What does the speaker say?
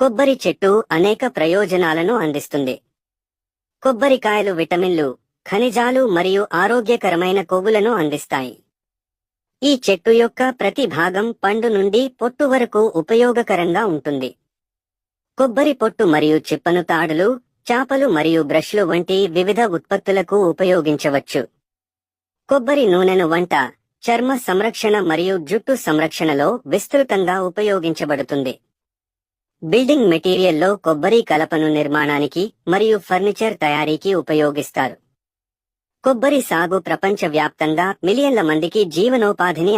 కొబ్బరి చెట్టు అనేక ప్రయోజనాలను అందిస్తుంది. కొబ్బరికాయలు విటమిన్లు, ఖనిజాలు మరియు ఆరోగ్యకరమైన కొవ్వులను అందిస్తాయి. ఈ చెట్టు యొక్క ప్రతి భాగం పండు నుండి పొట్టు వరకు ఉపయోగకరంగా ఉంటుంది. కొబ్బరి పొట్టు మరియు చిప్పను తాడులు, చాపలు మరియు బ్రష్లు వంటి వివిధ ఉత్పత్తులకు ఉపయోగించవచ్చు. కొబ్బరి నూనెను వంట, చర్మ సంరక్షణ మరియు జుట్టు సంరక్షణలో విస్తృతంగా ఉపయోగించబడుతుంది. బిల్డింగ్ మెటీరియల్లో కొబ్బరి కలపను నిర్మాణానికి మరియు ఫర్నిచర్ తయారీకి ఉపయోగిస్తారు. కొబ్బరి సాగు ప్రపంచవ్యాప్తంగా మిలియన్ల మందికి జీవనోపాధిని